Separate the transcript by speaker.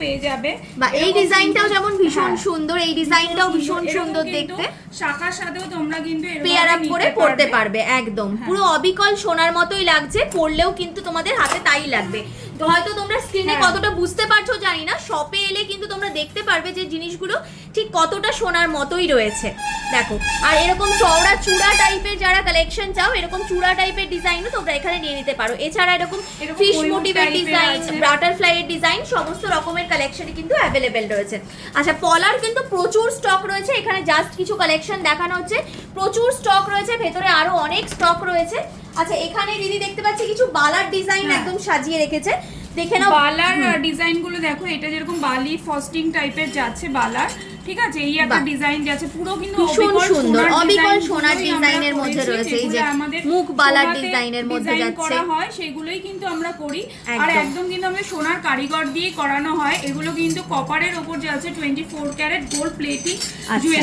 Speaker 1: পেয়ে যাবে।
Speaker 2: বা এই ডিজাইনটাও যেমন ভীষণ সুন্দর, এই ডিজাইনটাও ভীষণ সুন্দর দেখতে,
Speaker 1: শাখার সাথেও তোমরা কিন্তু
Speaker 2: পেয়ার আপ করে পরতে পারবে। একদম পুরো অবিকল সোনার মতোই লাগছে, পরলেও কিন্তু তোমাদের হাতে তাই লাগবে। তো হয়তো তোমরা স্ক্রিনে কতটা বুঝতে পারছো জানি না, শপে এলে কিন্তু তোমরা দেখতে পারবে যে জিনিসগুলো ঠিক কতটা সোনার মতোই রয়েছে। দেখো, আর এরকম চওড়া চূড়া টাইপের যারা কালেকশন চাও, এরকম চূড়া টাইপের ডিজাইনও তোমরা এখানে নিয়ে নিতে পারো। এছাড়া এরকম ফিশ মোটিভের ডিজাইন, বাটারফ্লাই এর ডিজাইন, সমস্ত রকমের কালেকশনই কিন্তু অ্যাভেলেবেল রয়েছে। আচ্ছা, পলার কিন্তু প্রচুর স্টক রয়েছে, এখানে জাস্ট কিছু কালেকশন দেখানো হচ্ছে, প্রচুর স্টক রয়েছে, ভেতরে আরো অনেক স্টক রয়েছে। আচ্ছা, এখানে দিদি দেখতে পাচ্ছি কিছু বালার ডিজাইন একদম সাজিয়ে রেখেছে, দেখে নাও।
Speaker 1: বালার ডিজাইন গুলো দেখো, এটা যেরকম বালি ফস্টিং টাইপের যাচ্ছে বালার, ঠিক আছে, এই একটা ডিজাইন যাচ্ছে, পুরো কিন্তু
Speaker 2: ভীষণ সুন্দর অবিকল সোনার ডিজাইনের মধ্যে রয়েছে। এই যে মুখ বালার ডিজাইনের মধ্যে যাচ্ছে,
Speaker 1: করা হয় সেগুলোই কিন্তু আমরা করি। আর একদম কিন্তু আমাদের সোনার কারিগর দিয়ে করানো হয়। এগুলো কিন্তু কপারের উপর যাচ্ছে, 24 ক্যারেট গোল্ড প্লেটিং জুয়েলারি।